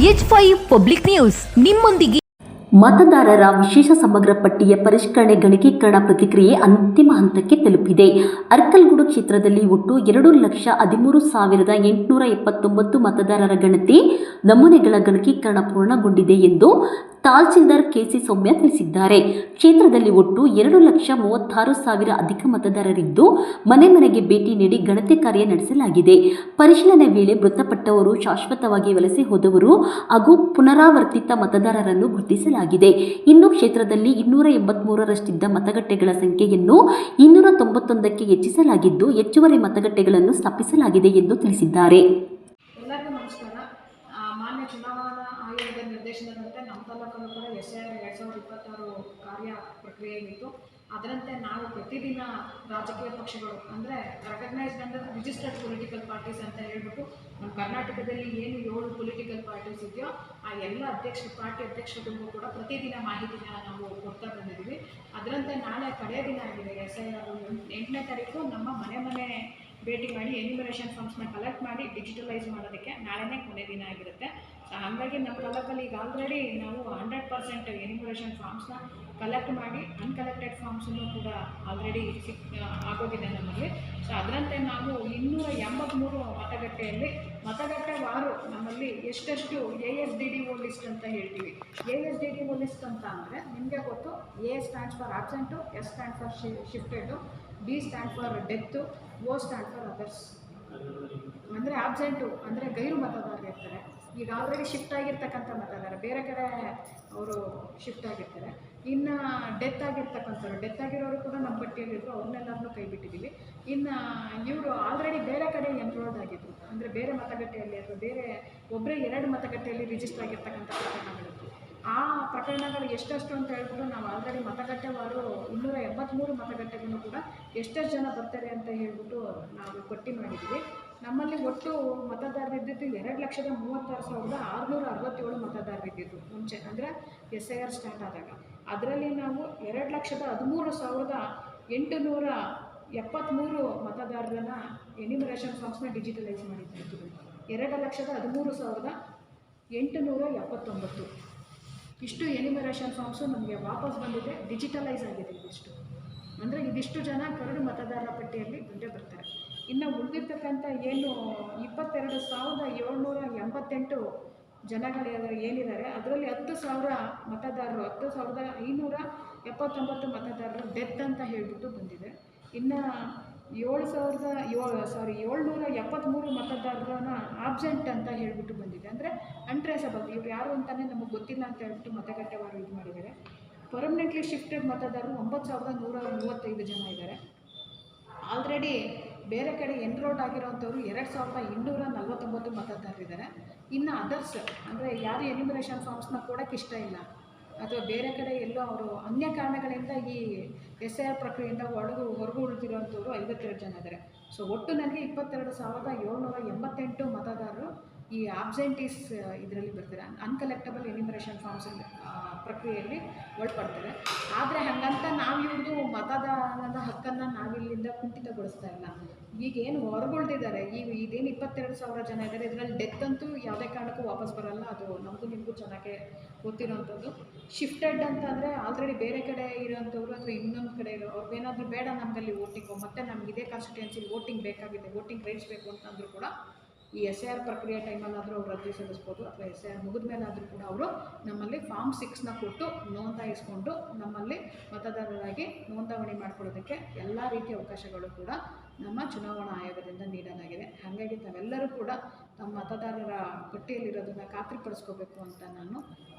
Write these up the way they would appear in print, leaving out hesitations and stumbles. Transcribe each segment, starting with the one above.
H5 public news ನಿಮ್ಮೊಂದಿಗೆ. ಮತದಾರರ ವಿಶೇಷ ಸಮಗ್ರ ಪಟ್ಟಿಯ ಪರಿಷ್ಕರಣೆ ಗಣಕೀಕರಣ ಪ್ರಕ್ರಿಯೆ ಅಂತಿಮ ಹಂತಕ್ಕೆ ತಲುಪಿದೆ. ಅರ್ಕಲ್ಗೂಡು ಕ್ಷೇತ್ರದಲ್ಲಿ ಒಟ್ಟು 2,13,879 ಮತದಾರರ ಗಣತಿ ನಮೂನೆಗಳ ಗಣಕೀಕರಣ ಪೂರ್ಣಗೊಂಡಿದೆ ಎಂದು ತಹಸೀಲ್ದಾರ್ ಕೆಸಿ ಸೌಮ್ಯ ತಿಳಿಸಿದ್ದಾರೆ. ಕ್ಷೇತ್ರದಲ್ಲಿ ಒಟ್ಟು 2,36,000 ಅಧಿಕ ಮತದಾರರಿದ್ದು ಮನೆ ಮನೆಗೆ ಭೇಟಿ ನೀಡಿ ಗಣತಿ ಕಾರ್ಯ ನಡೆಸಲಾಗಿದೆ. ಪರಿಶೀಲನೆ ವೇಳೆ ಮೃತಪಟ್ಟವರು, ಶಾಶ್ವತವಾಗಿ ವಲಸೆ ಹೋದವರು ಹಾಗೂ ಪುನರಾವರ್ತಿತ ಮತದಾರರನ್ನು ಗುರುತಿಸಲಾಗಿದೆ. ಇನ್ನು ಕ್ಷೇತ್ರದಲ್ಲಿ 283ರಷ್ಟಿದ್ದ ಮತಗಟ್ಟೆಗಳ ಸಂಖ್ಯೆಯನ್ನು 291ಕ್ಕೆ ಹೆಚ್ಚಿಸಲಾಗಿದ್ದು ಹೆಚ್ಚುವರಿ ಮತಗಟ್ಟೆಗಳನ್ನು ಸ್ಥಾಪಿಸಲಾಗಿದೆ ಎಂದು ತಿಳಿಸಿದ್ದಾರೆ. ಎಲ್ಲರಿಗೂ ನಮಸ್ಕಾರ. ಮಾನ್ಯ ಚುನಾವಣಾ ಆಯೋಗದ ನಿರ್ದೇಶನದಂತೆ ನಮ್ಮ ತಾಲೂಕಲ್ಲೂ ಕೂಡ SIR 2026 ಕಾರ್ಯ ಪ್ರಕ್ರಿಯೆಯಿತ್ತು. ಅದರಂತೆ ನಾವು ಪ್ರತಿದಿನ ರಾಜಕೀಯ ಪಕ್ಷಗಳು ಅಂದರೆ recognised under registered political parties ಅಂತ ಹೇಳ್ಬಿಟ್ಟು ನಮ್ಮ ಕರ್ನಾಟಕದಲ್ಲಿ ಏನು 7 ಪೊಲಿಟಿಕಲ್ ಪಾರ್ಟೀಸ್ ಇದೆಯೋ ಆ ಎಲ್ಲ ಪಾರ್ಟಿ ಅಧ್ಯಕ್ಷರಿಗೂ ಕೂಡ ಪ್ರತಿದಿನ ಮಾಹಿತಿನ ನಾವು ಕೊಡ್ತಾ ಬಂದಿದ್ದೀವಿ. ಅದರಂತೆ ನಾಳೆ ಕಡೆಯ ದಿನ ಆಗಿದೆ. SIR 8ನೇ ತಾರೀಕು ನಮ್ಮ ಮನೆ ಭೇಟಿ ಮಾಡಿ ಎನ್ಯುಮರೇಷನ್ ಫಾರ್ಮ್ಸ್ನ ಕಲೆಕ್ಟ್ ಮಾಡಿ ಡಿಜಿಟಲೈಸ್ ಮಾಡೋದಕ್ಕೆ ನಾಳೆನೇ ಕೊನೆ ದಿನ ಆಗಿರುತ್ತೆ. ಹಾಗಾಗಿ ನಮ್ಮ ತಾಲೂಕಲ್ಲಿ ಈಗ ಆಲ್ರೆಡಿ ನಾವು 100% ಎನ್ಯುಮರೇಷನ್ ಫಾರ್ಮ್ಸ್ನ ಕಲೆಕ್ಟ್ ಮಾಡಿ ಅನ್ಕಲೆಕ್ಟೆಡ್ ಫಾರ್ಮ್ಸನ್ನು ಕೂಡ ಆಲ್ರೆಡಿ ಆಗೋಗಿದೆ ನಮ್ಮಲ್ಲಿ. ಸೊ ಅದರಂತೆ ನಾವು 283 ಮತಗಟ್ಟೆಯಲ್ಲಿ ಮತಗಟ್ಟೆವಾರು ನಮ್ಮಲ್ಲಿ ಎಷ್ಟೆಷ್ಟು ASDDO ಲಿಸ್ಟ್ ಅಂತ ಹೇಳ್ತೀವಿ. ASDDO ಲಿಸ್ಟ್ ಅಂತ ಅಂದರೆ ನಿಮಗೆ ಗೊತ್ತು, A stands for absent, S stand for shifted, B stand for death, O stand for others. ಅಂದರೆ ಆಬ್ಸೆಂಟು ಅಂದರೆ ಗೈರು ಮತದಾರರು ಇರ್ತಾರೆ. ಈಗ ಆಲ್ರೆಡಿ ಶಿಫ್ಟ್ ಆಗಿರ್ತಕ್ಕಂಥ ಮತದಾರ ಬೇರೆ ಕಡೆ ಅವರು ಶಿಫ್ಟ್ ಆಗಿರ್ತಾರೆ. ಇನ್ನು ಡೆತ್ ಆಗಿರೋರು ಕೂಡ ನಮ್ಮ ಪಟ್ಟಿಯಲ್ಲಿದ್ದರು, ಅವ್ರನ್ನೆಲ್ಲರನ್ನೂ ಕೈ ಬಿಟ್ಟಿದ್ದೀವಿ. ಇನ್ನು ಇವರು ಆಲ್ರೆಡಿ ಬೇರೆ ಕಡೆ ಎನ್ರೋಲ್ಡ್ ಆಗಿದ್ರು, ಅಂದರೆ ಬೇರೆ ಮತಗಟ್ಟೆಯಲ್ಲಿ ಅಥವಾ ಬೇರೆ ಒಬ್ಬರೇ 2 ಮತಗಟ್ಟೆಯಲ್ಲಿ ರಿಜಿಸ್ಟರ್ ಆಗಿರ್ತಕ್ಕಂಥ ಪ್ರಕರಣಗಳಿತ್ತು. ಆ ಪ್ರಕರಣಗಳು ಎಷ್ಟೆಷ್ಟು ಅಂತ ಹೇಳ್ಬಿಟ್ಟು ನಾವು ಆಲ್ರೆಡಿ ಮತಗಟ್ಟೆವಾರು 283 ಮತಗಟ್ಟೆಗೂ ಕೂಡ ಎಷ್ಟೆಷ್ಟು ಜನ ಬರ್ತಾರೆ ಅಂತ ಹೇಳ್ಬಿಟ್ಟು ನಾವು ಪಟ್ಟಿ ಮಾಡಿದ್ದೀವಿ. ನಮ್ಮಲ್ಲಿ ಒಟ್ಟು ಮತದಾರರಿದ್ದಿದ್ದು 2,36,667 ಮತದಾರರಿದ್ದಿದ್ದು ಮುಂಚೆ, ಅಂದರೆ SIR ಸ್ಟಾರ್ಟ್ ಆದಾಗ. ಅದರಲ್ಲಿ ನಾವು 2,13,873 ಮತದಾರರನ್ನ ಎನ್ಯುಮರೇಷನ್ ಫಾರ್ಮ್ಸ್ನ ಡಿಜಿಟಲೈಸ್ ಮಾಡಿದ್ದು. 2,13,879 ಇಷ್ಟು ಎನ್ಯುಮರೇಷನ್ ಫಾರ್ಮ್ಸು ನಮಗೆ ವಾಪಸ್ ಬಂದಿದೆ, ಡಿಜಿಟಲೈಸ್ ಆಗಿದೆ. ಇದಿಷ್ಟು ಅಂದರೆ ಇದಿಷ್ಟು ಜನ ಕರಡು ಮತದಾರರ ಪಟ್ಟಿಯಲ್ಲಿ ಮುಂದೆ ಬರ್ತಾರೆ. ಇನ್ನು ಉಳಿದಿರ್ತಕ್ಕಂಥ ಏನು 22,788 ಜನಗಳು ಏನಿದ್ದಾರೆ ಅದರಲ್ಲಿ 10,000 ಮತದಾರರು 10,579 ಮತದಾರರು ಡೆತ್ ಅಂತ ಹೇಳಿಬಿಟ್ಟು ಬಂದಿದೆ. ಇನ್ನು 773 ಮತದಾರರನ್ನ ಆಬ್ಸೆಂಟ್ ಅಂತ ಹೇಳಿಬಿಟ್ಟು ಬಂದಿದೆ. ಅಂದರೆ ಅನ್ಟ್ರೇಸಬಲ್, ಇವ್ರು ಯಾರು ಅಂತಲೇ ನಮಗೆ ಗೊತ್ತಿಲ್ಲ ಅಂತ ಹೇಳ್ಬಿಟ್ಟು ಮತಗಟ್ಟೆವಾರು ಇದು ಮಾಡಿದ್ದಾರೆ. ಪರ್ಮನೆಂಟ್ಲಿ ಶಿಫ್ಟೆಡ್ ಮತದಾರರು 9,135 ಜನ ಇದ್ದಾರೆ. ಆಲ್ರೆಡಿ ಬೇರೆ ಕಡೆ ಎನ್ರೋಲ್ಡ್ ಆಗಿರೋವಂಥವ್ರು 2,249 ಮತದಾರರಿದ್ದಾರೆ. ಇನ್ನು ಅದರ್ಸ್ ಅಂದರೆ ಯಾರು ಎನ್ಯುಮರೇಷನ್ ಫಾರ್ಮ್ಸ್ನ ಕೊಡೋಕ್ಕೆ ಇಷ್ಟ ಇಲ್ಲ ಅಥವಾ ಬೇರೆ ಕಡೆ ಎಲ್ಲೋ ಅವರು ಅನ್ಯ ಕಾರಣಗಳಿಂದ ಈ SIR ಪ್ರಕ್ರಿಯೆಯಿಂದ ಹೊರಗು ಉಳಿದಿರೋವಂಥವ್ರು 52 ಜನ ಇದ್ದಾರೆ. ಸೊ ಒಟ್ಟು ನನಗೆ 22,788 ಮತದಾರರು ಈ ಆಬ್ಸೆಂಟೀಸ್ ಇದರಲ್ಲಿ ಬರ್ತಾರೆ, ಅನ್ಕಲೆಕ್ಟಬಲ್ ಎನ್ಯುಮರೇಷನ್ ಫಾರ್ಮ್ಸ್ ಪ್ರಕ್ರಿಯೆಯಲ್ಲಿ ಒಳಪಡ್ತಾರೆ. ಆದರೆ ಹಾಗಂತ ನಾವು ಇವ್ರದ್ದು ಮತದಾನದ ಹಕ್ಕನ್ನು ನಾವಿಲ್ಲಿಂದ ಕುಂಠಿತಗೊಳಿಸ್ತಾ ಇಲ್ಲ. ಈಗೇನು ಹೊರಗುಳ್ದಿದ್ದಾರೆ, ಇದೇನು 22,000 ಜನ ಇದ್ದಾರೆ, ಇದರಲ್ಲಿ ಡೆತ್ ಅಂತೂ ಯಾವುದೇ ಕಾರಣಕ್ಕೂ ವಾಪಸ್ ಬರೋಲ್ಲ. ಅದು ನಮಗೂ ನಿಮಗೂ ಚೆನ್ನಾಗೆ ಗೊತ್ತಿರೋವಂಥದ್ದು. ಶಿಫ್ಟೆಡ್ ಅಂತಂದರೆ ಆಲ್ರೆಡಿ ಬೇರೆ ಕಡೆ ಇರೋವಂಥವ್ರು ಅಥವಾ ಇನ್ನೊಂದು ಕಡೆ ಇರೋ ಅವ್ರಿಗೇನಾದರೂ ಬೇಡ ನಮಗಲ್ಲಿ ವೋಟಿಂಗು, ಮತ್ತು ನಮ್ಗೆ ಇದೇ ಕಾನ್ಸ್ಟಿಟ್ಯೂನ್ಸಿಲಿ ವೋಟಿಂಗ್ ಬೇಕಾಗಿದೆ, ವೋಟಿಂಗ್ ರೈಟ್ಸ್ ಬೇಕು ಅಂತಂದರೂ ಕೂಡ ಈ SIR ಪ್ರಕ್ರಿಯೆ ಟೈಮಲ್ಲಾದರೂ ಅವರು ಅರ್ಜಿ ಸಲ್ಲಿಸ್ಬೋದು, ಅಥವಾ SIR ಮುಗಿದ ಮೇಲಾದರೂ ಕೂಡ ಅವರು ನಮ್ಮಲ್ಲಿ ಫಾರ್ಮ್ 6ನ ಕೊಟ್ಟು ನೋಂದಾಯಿಸ್ಕೊಂಡು ನಮ್ಮಲ್ಲಿ ಮತದಾರರಾಗಿ ನೋಂದಣಿ ಮಾಡ್ಕೊಳ್ಳೋದಕ್ಕೆ ಎಲ್ಲ ರೀತಿಯ ಅವಕಾಶಗಳು ಕೂಡ ನಮ್ಮ ಚುನಾವಣಾ ಆಯೋಗದಿಂದ ನೀಡಲಾಗಿದೆ. ಹಾಗಾಗಿ ತಾವೆಲ್ಲರೂ ಕೂಡ ತಮ್ಮ ಮತದಾರರ ಪಟ್ಟಿಯಲ್ಲಿರೋದನ್ನು ಖಾತ್ರಿಪಡಿಸ್ಕೋಬೇಕು ಅಂತ ನಾನು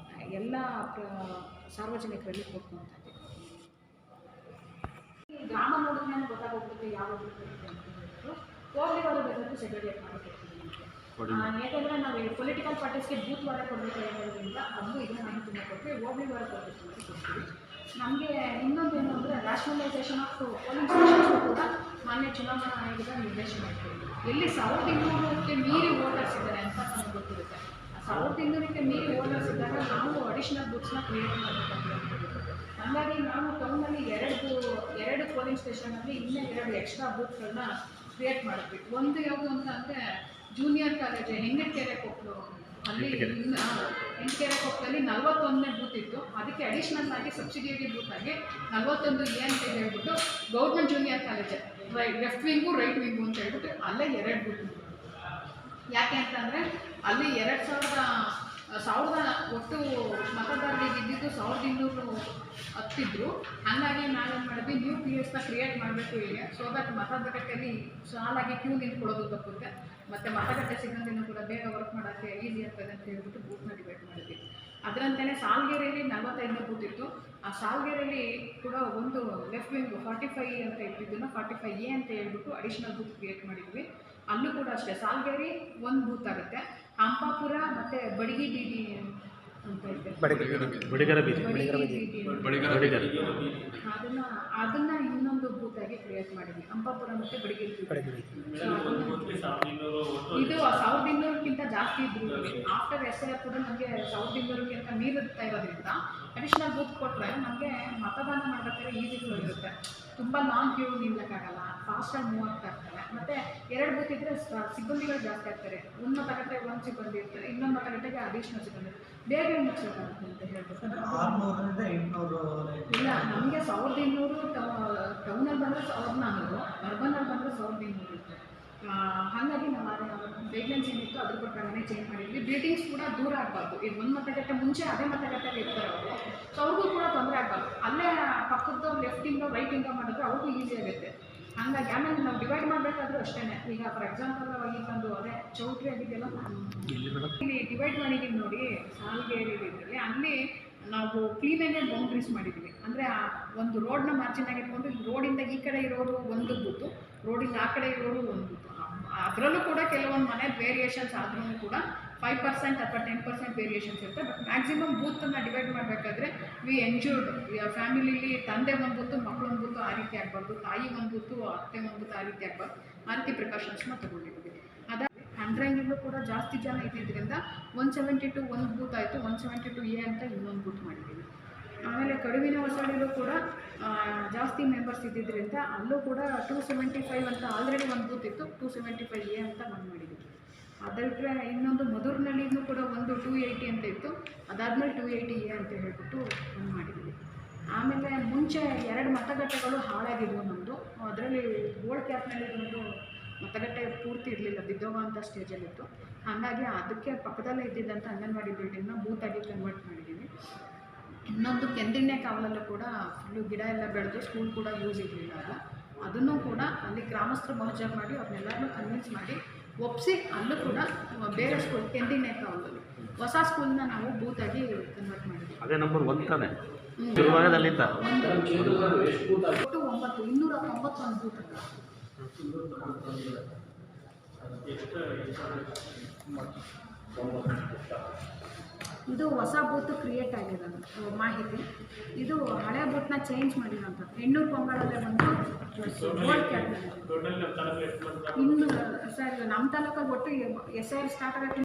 ಎಲ್ಲ ಸಾರ್ವಜನಿಕರಲ್ಲಿ ಕೋರ್ಕೊಳ್ತಾ ಇದ್ದೀನಿ. ಗ್ರಾಮ ನೋಡಿದ್ಮೇಲೆ ಗೊತ್ತಾಗೋಗ್ಬಿಡುತ್ತೆ ಯಾವ ಹೋಗ್ಲಿವಾರು ಬೇಕಾದ್ರೂ ಸೆಗ್ರಿಗೇಟ್ ಮಾಡಿಕೊಡ್ತೀವಿ. ಯಾಕೆಂದರೆ ನಾವು ಪೊಲಿಟಿಕಲ್ ಪಾರ್ಟೀಸ್ಗೆ ಬೂತ್ ವಾರ ಕೊಡಬೇಕು ಹೇಳೋದ್ರಿಂದ ಅದು ಇದನ್ನ ಮಾಹಿತಿನ ಕೊಡ್ತೀವಿ, ಹೋಗ್ಲಿ ವಾರ ಕೊಡಬೇಕು ಅಂತ ಕೊಡ್ತೀವಿ. ನಮಗೆ ಇನ್ನೊಂದೇನು ಅಂದರೆ ರ್ಯಾಷನಲೈಸೇಷನ್ ಆಫ್ ಪೋಲಿಂಗ್ ಸ್ಟೇಷನ್ಸ್ ಕೂಡ ಮಾನ್ಯ ಚುನಾವಣಾ ಆಯೋಗದ ನಿರ್ದೇಶನ ಮಾಡ್ತೀವಿ. ಎಲ್ಲಿ 1,200ಕ್ಕೆ ಮೀರಿ ವೋಟರ್ಸ್ ಇದ್ದಾರೆ ಅಂತ ನಮಗೆ ಗೊತ್ತಿರುತ್ತೆ. 1,200ಕ್ಕೆ ಮೀರಿ ವೋಟರ್ಸ್ ಇದ್ದಾಗ ನಾವು ಅಡಿಷನಲ್ ಬೂತ್ಸ್ನ ಕ್ರಿಯೇಟ್ ಮಾಡಬೇಕಾಗಿರೋದು. ಹಾಗಾಗಿ ನಾವು ಟೌನಲ್ಲಿ 2 ಪೋಲಿಂಗ್ ಸ್ಟೇಷನಲ್ಲಿ ಇನ್ನೂ 2 ಎಕ್ಸ್ಟ್ರಾ ಬೂತ್ಗಳನ್ನ ಕ್ರಿಯೇಟ್ ಮಾಡಿದ್ವಿ. ಒಂದು ಯಾವುದು ಅಂತ ಅಂದರೆ ಜೂನಿಯರ್ ಕಾಲೇಜ್ ಹೆಂಗಕೆರೆ ಕೊಪ್ಪಳು ಅಲ್ಲಿ ಎಂಟಕೆರೆ ಕೊಪ್ಪದಲ್ಲಿ 41ನೇ ಬೂತ್ ಇತ್ತು. ಅದಕ್ಕೆ ಅಡಿಷ್ನಲ್ ಆಗಿ ಸಬ್ಸಿಡಿಯರಿ ಬೂತ್ ಆಗಿ 41A ಅಂತ ಹೇಳ್ಬಿಟ್ಟು government junior college left wing right wing ಅಂತ ಹೇಳ್ಬಿಟ್ಟು ಅಲ್ಲೇ 2 ಬೂತ್. ಯಾಕೆ ಅಂತಂದರೆ ಅಲ್ಲಿ 2000 ಒಟ್ಟು ಮತದಾರರಿಗೆ ಇದ್ದಿದ್ದು 1200 ಹತ್ತಿದ್ರು. ಹಾಗಾಗಿ ನಾವೇನು ಮಾಡಿದ್ವಿ, ನ್ಯೂ PSನ ಕ್ರಿಯೇಟ್ ಮಾಡಬೇಕು ಇಲ್ಲಿ. ಸೊ ದಟ್ ಮತಗಟ್ಟೆಯಲ್ಲಿ ಸಾಲಾಗಿ ಕ್ಯೂ ನಿಂತ್ಕೊಳ್ಳೋದು ತಪ್ಪುತ್ತೆ, ಮತ್ತು ಮತಗಟ್ಟೆ ಸಿಬ್ಬಂದಿನೂ ಕೂಡ ಬೇಗ ವರ್ಕ್ ಮಾಡೋಕ್ಕೆ ಈಸಿ ಆಗ್ತದೆ ಅಂತ ಹೇಳ್ಬಿಟ್ಟು ಬೂತ್ನ ಡಿವೈಡ್ ಮಾಡಿದ್ವಿ. ಅದರಂತೆಯೇ ಸಾಲ್ಗೇರಿಯಲ್ಲಿ 45ನೇ ಬೂತ್ ಇತ್ತು. ಆ ಸಾಲ್ಗೇರಿಯಲ್ಲಿ ಕೂಡ ಒಂದು ಲೆಫ್ಟ್ ವಿಂಗ್ 45 ಅಂತ ಇಟ್ಟಿದ್ದನ್ನು 45A ಅಂತ ಹೇಳ್ಬಿಟ್ಟು ಅಡಿಷ್ನಲ್ ಬೂತ್ ಕ್ರಿಯೇಟ್ ಮಾಡಿದ್ವಿ. ಅಲ್ಲೂ ಕೂಡ ಅಷ್ಟೇ ಸಾಲ್ಗೇರಿ 1 ಬೂತ್ ಆಗುತ್ತೆ. ಹಂಪಾಪುರ ಮತ್ತು ಬಡಗಿ ಬೀದಿ ಅಂತ ಇದೆ, ಅದನ್ನು ಇನ್ನೊಂದು ಬೂತಾಗಿ ಕ್ರಿಯೇಟ್ ಮಾಡಿದ್ವಿ. ಹಂಪಾಪುರ ಮತ್ತು ಬಡಗಿ ಬೀದಿ ಇದು 1200ಕ್ಕಿಂತ ಜಾಸ್ತಿ ಇದ್ರು. ಆಫ್ಟರ್ SIR ಕೂಡ ನಮಗೆ 1200ಕ್ಕಿಂತ ಮೀರುತ್ತಾ ಇರೋದ್ರಿಂದ ಅಡಿಷ್ನಲ್ ಬೂತ್ ಕೊಟ್ಟರೆ ನಮಗೆ ಮತದಾನ ಮಾಡಬೇಕಾದ್ರೆ ಈಸಿ ಫ್ಲೋ ಇರುತ್ತೆ. ತುಂಬ ಲಾಂಗ್ ಕ್ಯೂ ನಿಲ್ಲಕ್ಕಾಗಲ್ಲ, ಫಾಸ್ಟಾಗಿ ಮೂವ್ ಆಗ್ತಾ ಇರ್ತಾರೆ. ಮತ್ತು 2 ಬೂತ್ ಇದ್ದರೆ ಸಿಬ್ಬಂದಿಗಳು ಜಾಸ್ತಿ ಆಗ್ತಾರೆ. ಒಂದು ಮತಗಟ್ಟೆಗೆ 1 ಸಿಬ್ಬಂದಿ ಇರ್ತಾರೆ, ಇನ್ನೊಂದು ಮತಗಟ್ಟೆಗೆ ಅಡಿಷ್ನಲ್ ಸಿಬ್ಬಂದಿ. ಬೇಗ ಮುಗಿಸೋಕ್ಕಾಗುತ್ತೆ ಅಂತ ಹೇಳ್ಬೇಕು. 600ರಿಂದ 800 ಇಲ್ಲ, ನಮಗೆ 1200 ಟೌನಲ್ಲಿ ಬಂದರೆ 1400, ಅರ್ಬನಲ್ಲಿ ಬಂದರೆ 1200 ಇತ್ತು. ಹಾಗಾಗಿ ನಾವು ಗೈಡ್ಲೈನ್ಸ್ ಏನಿತ್ತು ಅದ್ರ ಪ್ರಕಾರನೇ ಚೇಂಜ್ ಮಾಡಿದ್ವಿ. ಬಿಲ್ಡಿಂಗ್ಸ್ ಕೂಡ ದೂರ ಆಗಬಾರ್ದು. ಈಗ ಒಂದು ಮತಗಟ್ಟೆ ಮುಂಚೆ ಅದೇ ಮತಗಟ್ಟೆಗೆ ಇರ್ತಾರೆ ಅವರು, ಸೊ ಅವ್ರಿಗೂ ಕೂಡ ತೊಂದರೆ ಆಗಬಾರ್ದು. ಅಲ್ಲೇ ಪಕ್ಕದ ಲೆಫ್ಟಿಂದ ರೈಟಿಂದ ಮಾಡಿದ್ರೆ ಅವ್ರಿಗೂ ಈಸಿ ಆಗುತ್ತೆ. ಹಾಗಾಗಿ ಆಮೇಲೆ ನಾವು ಡಿವೈಡ್ ಮಾಡಬೇಕಾದ್ರೂ ಅಷ್ಟೇ. ಈಗ ಫಾರ್ ಎಕ್ಸಾಂಪಲ್ ಈಗ ಒಂದು ಅದೇ ಚೌಟ್ರಿ ಆಗಿದೆಯಲ್ಲ, ಇಲ್ಲಿ ಡಿವೈಡ್ ಮಾಡಿದ್ದೀವಿ ನೋಡಿ ಸಾಲ್ಗೇರಿ ಇದರಲ್ಲಿ. ಅಲ್ಲಿ ನಾವು ಕ್ಲೀನಾಗೆ ಬೌಂಡ್ರೀಸ್ ಮಾಡಿದ್ದೀವಿ. ಅಂದರೆ ಒಂದು ರೋಡ್ನ ಮಾರ್ಜಿನ್ ಆಗಿಟ್ಕೊಂಡು ರೋಡಿಂದ ಈ ಕಡೆ ಇರೋರು ಒಂದು ಬೂತು, ರೋಡಿಂದ ಆ ಕಡೆ ಇರೋರು ಒಂದು ಬೂತು. ಅದರಲ್ಲೂ ಕೂಡ ಕೆಲವೊಂದು ಮನೆ ವೇರಿಯೇಷನ್ಸ್ ಆದ್ರೂ ಕೂಡ 5% ಅಥವಾ 10% ವೇರಿಯೇಷನ್ಸ್ ಇರುತ್ತೆ. ಬಟ್ ಮ್ಯಾಕ್ಸಿಮಮ್ ಬೂತನ್ನು ಡಿವೈಡ್ ಮಾಡಬೇಕಾದ್ರೆ ವಿ ಎನ್ಶೂರ್ಡ್ ಫ್ಯಾಮಿಲಿಲಿ ತಂದೆ ಒಂದು ಬೂತು, ಮಕ್ಕಳು ಒಂದು ಬೂತು ಆ ರೀತಿ ಆಗಬಾರ್ದು, ತಾಯಿ ಒಂದು ಬೂತು, ಅತ್ತೆ ಒಂದು ಬೂತು ಆ ರೀತಿ ಆಗಬಾರ್ದು. ಆ ರೀತಿ ಪ್ರಿಕಾಷನ್ಸ್ನ ತೊಗೊಂಡಿದ್ವಿ. ಹ್ಯಾಂಡ್ರೈಂಗಿಂದು ಕೂಡ ಜಾಸ್ತಿ ಜನ ಇದ್ದಿದ್ದರಿಂದ 172 ಒಂದು ಬೂತ್ ಆಯಿತು, 172A ಅಂತ ಇನ್ನೊಂದು ಬೂತ್ ಮಾಡಿದ್ದೀವಿ. ಆಮೇಲೆ ಕಡುವಿನ ಹೊಸಳ್ಳಿಲೂ ಕೂಡ ಜಾಸ್ತಿ ಮೆಂಬರ್ಸ್ ಇದ್ದಿದ್ದರಿಂದ ಅಲ್ಲೂ ಕೂಡ 275 ಅಂತ ಆಲ್ರೆಡಿ ಒಂದು ಬೂತ್ ಇತ್ತು, 275A ಅಂತ ಒಂದು ಮಾಡಿದ್ದೀವಿ. ಅದರ ಇನ್ನೊಂದು ಮಧುರ್ನಳ್ಳಿನೂ ಕೂಡ ಒಂದು 280 ಅಂತ ಇತ್ತು, ಅದಾದಮೇಲೆ 280A ಅಂತ ಹೇಳ್ಬಿಟ್ಟು ಒಂದು ಮಾಡಿದ್ದೀವಿ. ಆಮೇಲೆ ಮುಂಚೆ 2 ಮತಗಟ್ಟೆಗಳು ಹಾಳಾಗಿದ್ವು ನಮ್ಮದು. ಅದರಲ್ಲಿ ಗೋಲ್ಡ್ ಕ್ಯಾಪ್ನಲ್ಲಿ ಒಂದು ಮತಗಟ್ಟೆ ಪೂರ್ತಿ ಇರಲಿಲ್ಲ, ಬಿದ್ದೋಗೋಂಥ ಸ್ಟೇಜಲ್ಲಿತ್ತು. ಹಾಗಾಗಿ ಅದಕ್ಕೆ ಪಕ್ಕದಲ್ಲೇ ಇದ್ದಿದ್ದಂಥ ಅಂಗನವಾಡಿ ಬಿಲ್ಡಿಂಗ್ನ ಬೂತಾಗಿ ಕನ್ವರ್ಟ್ ಮಾಡಿದ್ದೀವಿ. ಇನ್ನೊಂದು ಕೆಂದಿಣ್ಣೆ ಕಾವಲಲ್ಲೂ ಕೂಡ ಫುಲ್ಲು ಗಿಡ ಎಲ್ಲ ಬೆಳೆದು ಸ್ಕೂಲ್ ಕೂಡ ಯೂಸ್ ಇರಲಿಲ್ಲ. ಅದನ್ನು ಕೂಡ ಅಲ್ಲಿ ಗ್ರಾಮಸ್ಥರು ಮಹಜರ್ ಮಾಡಿ ಅವ್ರನ್ನೆಲ್ಲರನ್ನೂ ಕನ್ವಿನ್ಸ್ ಮಾಡಿ ಒಪ್ಪಿಸಿ ಅಲ್ಲೂ ಕೂಡ ಬೇರೆ ಸ್ಕೂಲ್ ಕೆಂದಿಣ್ಣೆ ಕಾವಲಲ್ಲಿ ಹೊಸ ಸ್ಕೂಲ್ನ ನಾವು ಬೂತಾಗಿ ಕನ್ವರ್ಟ್ ಮಾಡಿದ್ವಿ. ಅದೇ ನಂಬರ್ 1 ತಾನೆ ಒಟ್ಟು 291 ಬೂತ್. ಇದು ಹೊಸ ಬೂತ್ ಕ್ರಿಯೇಟ್ ಆಗಿದೆ ಮಾಹಿತಿ. ಇದು ಹಳೆ ಬೂತ್ನ ಚೇಂಜ್ ಮಾಡಿರೋಂಥದ್ದು. ಹೆಣ್ಣೂರು ಪೊಂಗಳಲ್ಲೇ ಬಂದು ಗೋಲ್ಡ್ ಕ್ಯಾಪ್ ಇನ್ನು ಸರ್ ನಮ್ಮ ತಾಲೂಕಾಗ ಒಟ್ಟು SIR ಸ್ಟಾರ್ಟ್ ಆಗೋಕ್ಕೆ